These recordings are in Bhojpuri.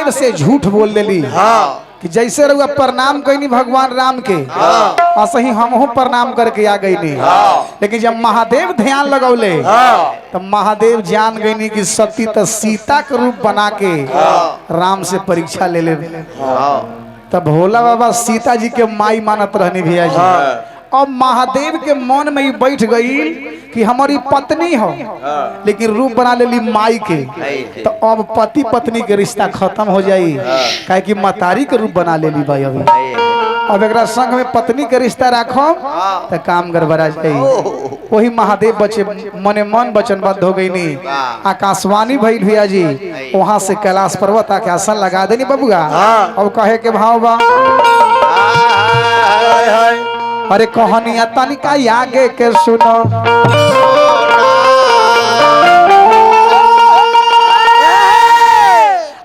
महादेव से झूठ बोल देली कि जैसे रहुआ प्रणाम कैनी भगवान राम के ऐसे ही हमहू प्रणाम करके आ गईनी। लेकिन जब महादेव ध्यान लगौले तो महादेव जान गईनी कि सती तो सीता के रूप बना के राम से परीक्षा ले ले। तब भोला बाबा सीता जी के माई मानत रहने भैया जी। अब महादेव के मन में ही बैठ गई कि हमारी पत्नी हो लेकिन रूप बना लेली माई के, तो अब पति पत्नी के रिश्ता खत्म हो जाई काहे कि मतारी के रूप बना लेली भाई। अभी अब एक संग में पत्नी के रिश्ता रखो तो काम गड़बड़ा जाई। वही महादेव बचे मने मन वचनबद्ध हो गई नी। आकाशवाणी भइल भैया जी, वहां से कैलाश पर्वत आके आसन लगा देनी बबुआ। अब कहे के भाव बा अरे कहानिया तनिका आगे के सुनो,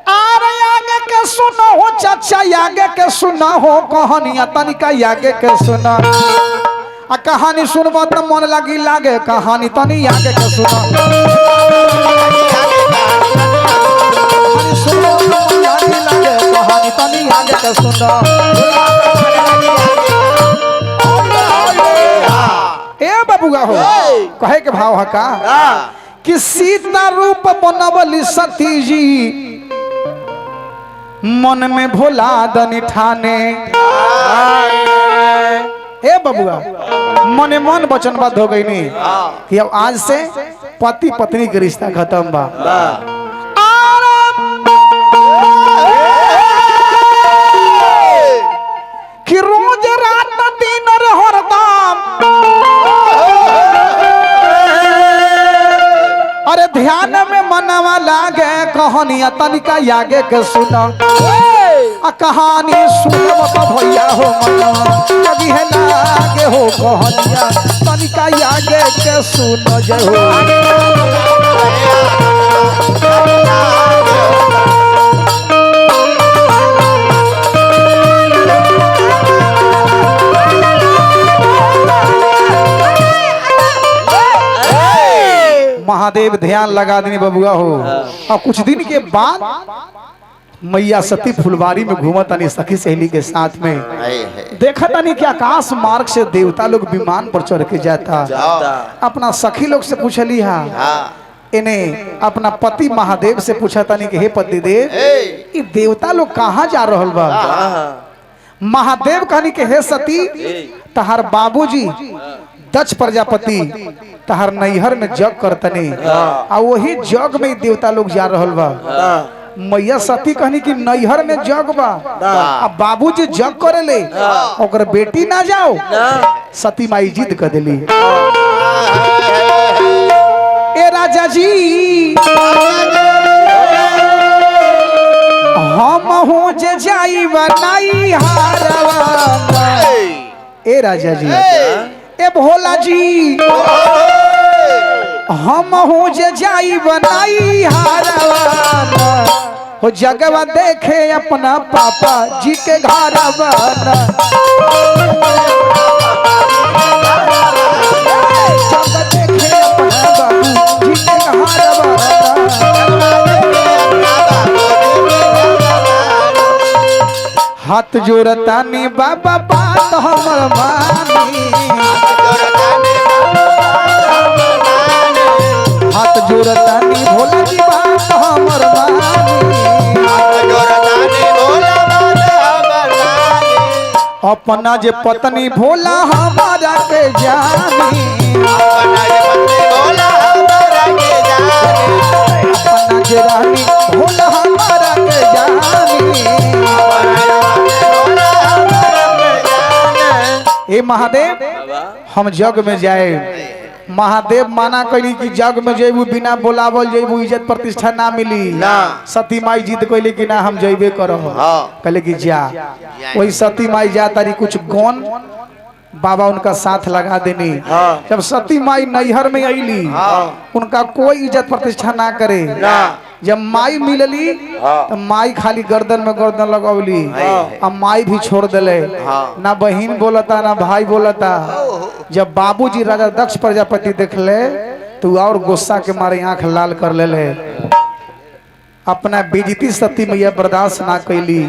अरे आगे के सुनो हो चाचा, आगे के सुना हो कहानिया तनिका आगे के सुना। आ कहानी सुनबो तो मन लगी लागे, कहानी तनी आगे के सुनो। कहानी तनी आगे के सुनो। ए बबुआ हो कहे के भाव है का कि सीता रूप बनवली सती जी, मन में भोला दनी ठाने। ए बबुआ मने मन वचनबद्ध हो गई नहीं कि अब आज से पति पत्नी के रिश्ता खत्म बा। कि रोज रात दिन हरदम अरे ध्यान में मनवा लागे, कहानिया तनिका आगे के सुनो। आ कहानी सुनो तो भैया हो मनवा कभी है लागे हो, कहानिया तनिका आगे के सुनो जय हो। महादेव ध्यान लगा देने बबुआ हो। और कुछ दिन के बाद मैया सती फुलवारी में घूमत तानी सखी सहेली के साथ में। देखा तानी कि आकाश मार्ग से देवता लोग विमान पर चढ़ के जाता। अपना सखी लोग से पूछली इन्हें अपना पति महादेव से पूछा तानी कि हे पति देव, ये देवता लोग कहाँ जा रहल बा? महादेव कहनी कि हे सती, तहार बाबूजी दक्ष प्रजापति तहार नैहर में जग करतनी, आ वही जग में देवता लोग जा रहल बा। मैया सती कहनी कि नैहर में जग बा, अब बाबूजी जग करेले ओकर बेटी ना जाओ। सती माई जिद कर देली, ए राजा जी हम हो जे जाई बनाई हारवा। ए राजा जी, ए भोला जी हम हो जे जाई बनाई हारवा, हो जगवा देखे अपना पापा जी के घरवा। जग देखे अपना बाबू जी के घरवा। हाथ जोड़तानी बाबा बात हमर मानी, हाथ जोड़तानी भोला जी बात हमर मानी। अपना जे पत्नी भोला हमारा के जानी, अपना जे रानी भोला हमारा के जानी। ए महादेव हम जग में जाए। महादेव माना करी कि जग में जेबू बिना बोलावल जेबू इज्जत प्रतिष्ठा ना मिली ना। सती माई जिद कहली कि ना हम जेबे करो। कहले कि जा। वही सती माई जा तारी कुछ गौन बाबा उनका साथ लगा देनी। जब सती माई नैहर में अली उनका कोई इज्जत प्रतिष्ठा ना करे। जब माई मिलली तो माई खाली गर्दन में गर्दन लगौली। अब माई भी छोड़ दिले, ना बहन बोलता ना भाई बोलता। जब बाबूजी राजा दक्ष प्रजापति देखले तो और गुस्सा के मारे आंख लाल कर ले। अपना बेइज्जती सती मैया बर्दाश्त ना कैली।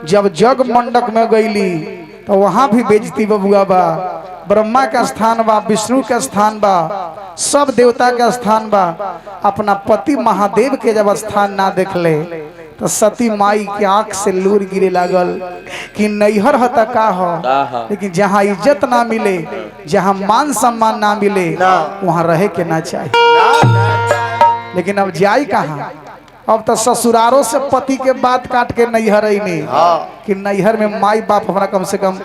जब जग मंडक में गईली तो वहां भी बेइज्जती बबुआ बा। ब्रह्मा का स्थान बा, विष्णु का स्थान बा, सब देवता का स्थान बा। अपना पति महादेव के जब स्थान ना देख ले तो सती माई के आंख से लूर गिरे लागल कि नैहर हता का हो, लेकिन जहाँ इज्जत ना मिले, जहाँ मान सम्मान ना मिले, वहाँ रहे के ना चाहिए। लेकिन अब जाई कहाँ? अब तो ससुरारों से पति के बात काट के नैहर नहीं कि नैहर में माई बाप हमारा कम से कम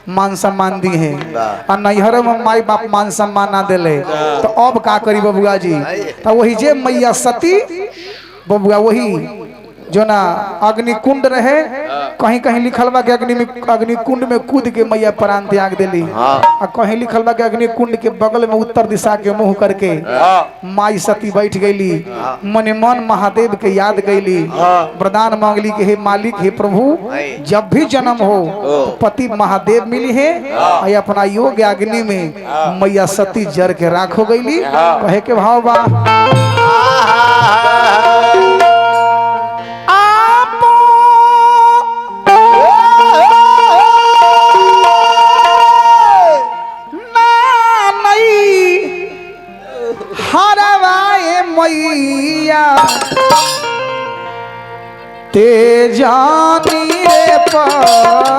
मान सम्मान दी है, और नैहर में माई बाप मान सम्मान ना दिले तो अब का करी बबुआ जी? तो वही जे मैया सती बबुआ वही जो ना अग्निकुंड रहे, कहीं कहीं लिखल बा कि अग्निकुंड में कूद के मैया प्राण त्याग दिली, और कहीं लिखल बा कि अग्निकुंड के बगल में उत्तर दिशा के मुंह करके माई सती बैठ गईली। मने मन महादेव के याद गईली, वरदान मांगली कि हे मालिक, हे प्रभु, जब भी जन्म हो तो पति महादेव मिली है, और अपना योग अग्नि में मैया सती जर के राख हो गईली। कहे के भाव बा मैया ते जानी रे पराना,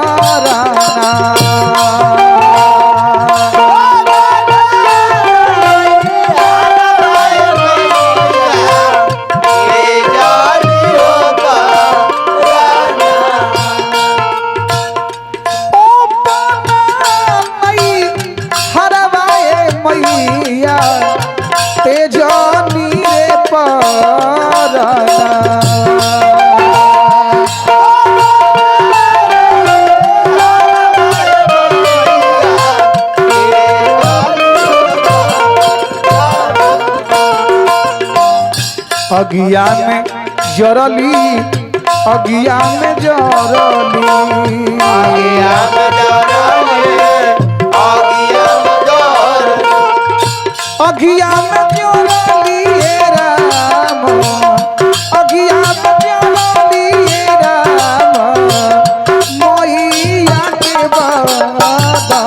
अगिया में जरली, अगिया में जरली, अगिया में जरली, अगिया में जरली राम, अगिया में जरली राम, मैया के बरदाना।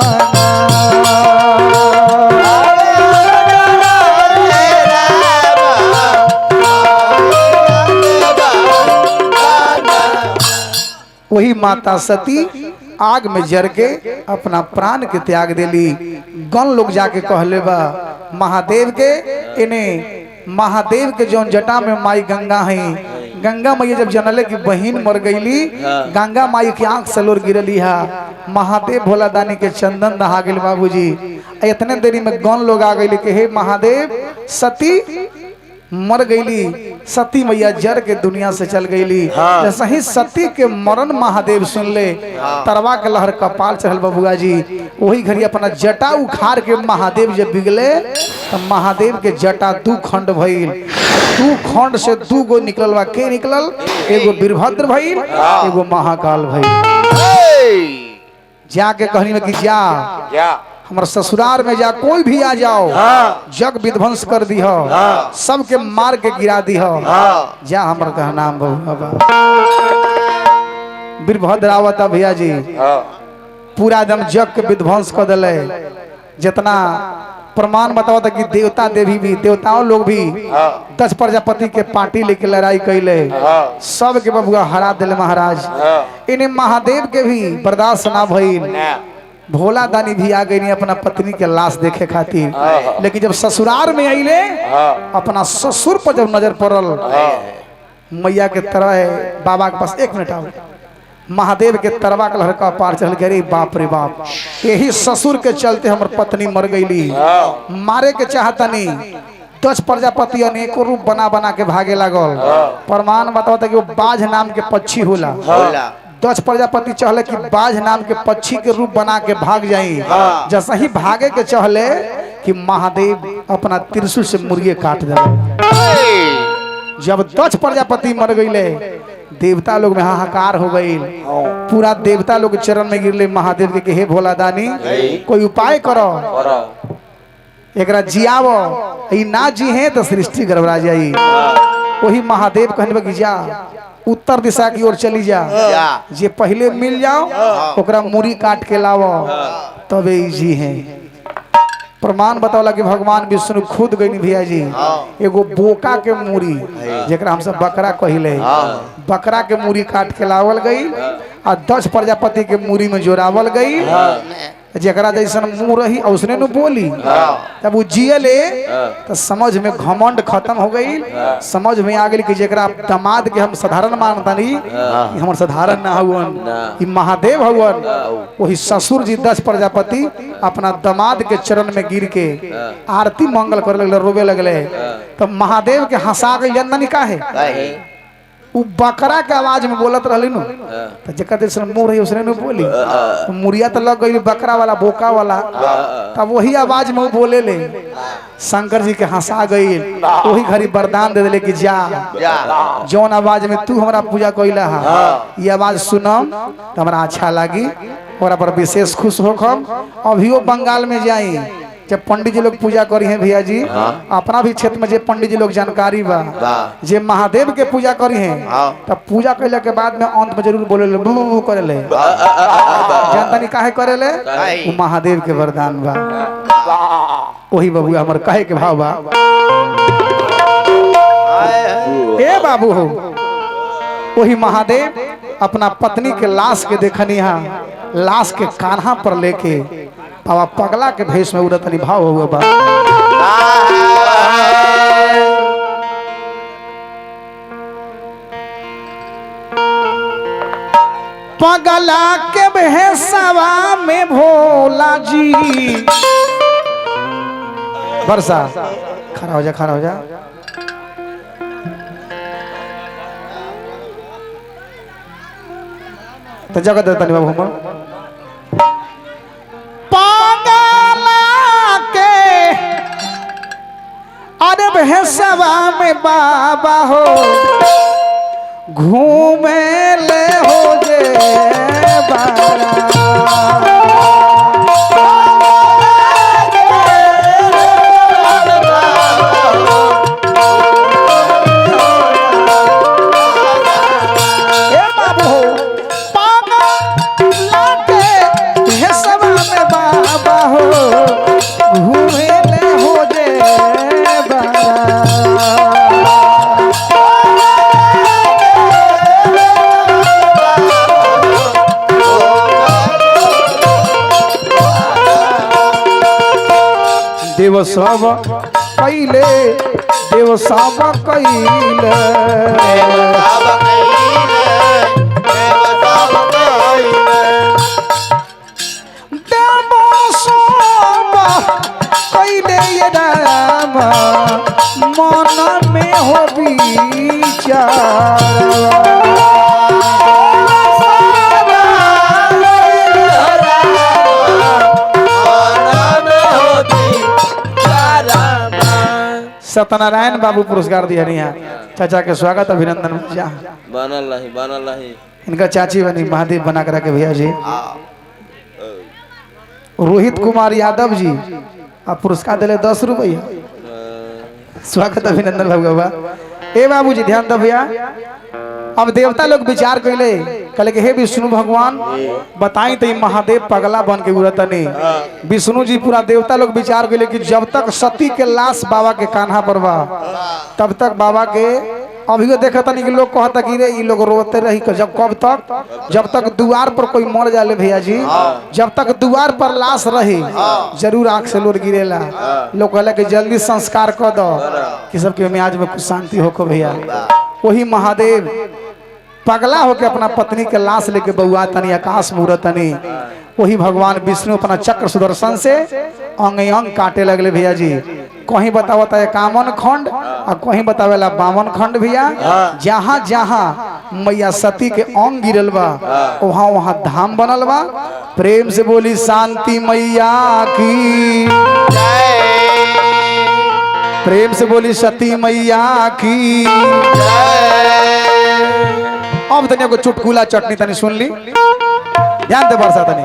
वही माता सती आग में जर के अपना प्राण के त्याग दिली। गण लोग जाके कहले बा महादेव के, इन्हें महादेव के जो जटा में माई गंगा है, गंगा मैया जब जनले की बहन मर गईली, गंगा माई की आंख से लोर गिरली है। महादेव भोला दानी के चंदन दहा गए बाबूजी। इतने देरी में गण लोग आ गई कि हे महादेव, सती मर गईली, सती मैया जर के दुनिया से चल गईली। जैसे ही सती के मरण महादेव सुन ले, तरवा के लहर कपाल चढ़ल बबुआ जी। वही घड़ी अपना जटा उखाड़ के महादेव जब बिगले तो महादेव के जटा दू खंड भइल। दू खंड से दू गो निकलल बा। के निकलल? एगो वीरभद्र भइल, एगो महाकाल भइल। जाके कहनी में कि जा हमारे ससुराल में जा, कोई भी आ जाओ, जग विध्वंस कर दी हो, सबके मार के गिरा दी हो, जा हमारे कहा नाम बाबा। वीरभद्र आवता भैया जी, पूरा एकदम जग के विध्वंस कर दिले। जितना प्रमाण बताओ कि देवता देवी भी, देवताओं लोग भी 10 प्रजापति के पार्टी लेके लड़ाई कैले, सब के बबुआ हरा दिले महाराज। इन्हें महादेव के भी बर्दाश्त ना भइल। भोला दानी भी आ गई अपना पत्नी के लाश देखे खातिर, लेकिन जब ससुराल में आइले अपना ससुर पर जब नजर पड़ल, मैया के तरह बाबा के पास 1 मिनट आओ, महादेव के तरवा के लड़का पार चल गए। बाप रे बाप, यही ससुर के चलते हमार पत्नी मर गईली। मारे के चाहता नहीं, 10 प्रजापति अनेकों रूप बना बना के भागे लागल। प्रमाण बताओ कि वो बाज नाम के पक्षी होला। 10 प्रजापति चहले कि बाज नाम के पक्षी के रूप बना के भाग जाई। जैसा ही भागे के चहले कि महादेव अपना त्रिशूल से मुर्गे काट दिले। जब 10 प्रजापति मर गईले, देवता लोग में हाहाकार हो गई। पूरा देवता लोग चरण में गिरले महादेव के, हे भोला दानी कोई उपाय करो, एकरा जियावो, ई ना जी है तो सृष्टि गड़बड़ा जाई। वही महादेव कहने कि जा उत्तर दिशा की ओर चली जा, जे पहले मिल जाओ ओकरा मूरी काट के लाओ तबे जी है। प्रमाण बतावला कि भगवान विष्णु खुद गई भैया जी एगो बोका के मूरी जेकरा हम सब बकरा कहिले, बकरा के मूरी काट के लावल गई और 10 प्रजापति के मूरी में जोड़ावल गई। जरा जैसन मुंह रही उसने न बोली, तब वो जियले तो समझ में घमंड खत्म हो गई। समझ में आ गई कि जरा दामाद के हम साधारण मानता नहीं, हम साधारण ना हुवन, महादेव हुवन। वही ससुर जी 10 प्रजापति अपना दामाद के चरण में गिर के आरती मंगल कर लगले, रोवे लगले। तो महादेव के हंसा गई जननी का है उ बकरा के आवाज में बोलत रहली नु, तो जकर जैसे मुंह रही उसने न बोली, तो मुरिया तो लग गई बकरा वाला बोका वाला, तब वही आवाज में बोले ले। शंकर जी के हंसा गई, वही घड़ी वरदान दे दिले कि जा जौन आवाज में तू हमारा पूजा कइला है ये आवाज सुनम तो हमरा अच्छा लगी और पर विशेष खुश होखम। अभियो बंगाल में जाई जब पंडित जी लोग पूजा करी हैं भैया जी, अपना भी क्षेत्र में जे पंडित जी लोग जानकारी बा जे महादेव के पूजा करी हैं, तब पूजा कैला के बाद में अंत में जरूर बोले ले बू करे ले, जानता नहीं काहे करे ले, वो महादेव के वरदान बा। वही बाबू हमर कहे के भाव बा, ए बाबू हो वही महादेव अपना पत्नी के लाश के देखनी हा, लाश के कान्हा पर लेके बाबा पगला के भेष में उड़त भाव हुआ बा। पगला के भेषवा में भोला जी, बरसा खड़ा हो जा, खड़ा हो जा। तो जगह देता नहीं बाबू हम भैंसवा में बाबा हो घूमे ले हो जे बारा। ए बाबू हो पागला के भैंसवा में बाबा हो घूमे ले हो जे देव सब कैले, देव सब कैले, देव सब कैले ये राम मन में हो विचार। सत्यनारायण बाबू पुरस्कार दिया नहीं है, चाचा के स्वागत अभिनंदन बनल रही। इनका चाची बनी महादेव बना कर के भैया जी रोहित कुमार यादव जी आप पुरस्कार दिले 10 रुपया, स्वागत अभिनंदन बाबू। ए बाबू जी ध्यान दो भैया, अब देवता लोग विचार कैले कहले कि हे विष्णु भगवान बताई तो महादेव पगला बन के उड़त नहीं। विष्णु जी पूरा देवता लोग विचार कैले कि जब तक सती के लाश बाबा के कान्हा पर बा तब तक बाबा के अभी देखता नहीं कि लोग कहता कि रे ये लोग रोते रही कब तक जब तक द्वार पर कोई मर जाले भैया जी, जब तक द्वार पर लाश रही जरूर आंख से लोर गिरेला। लोग कहला कि जल्दी संस्कार कर दो कि सबके मियाज में कुछ शांति होको भैया। वही महादेव पगला होके अपना पत्नी के लाश लेके बउआ तनी आकाश मुहूर्तनी। वही भगवान विष्णु अपना चक्र सुदर्शन से अंग अंग काटे लगले भैया जी। कहीं बतावता है 51 खंड और कहीं बतावेला 52 खंड भैया। जहाँ जहाँ मैया सती के अंग गिरल बा वहाँ वहाँ धाम बनल बा। प्रेम से बोली शांति मैया की, प्रेम से बोली सती मैया की। अब तनिया को चुटकुला चटनी तनी सुन ली, ध्यान दे बरसा तनी।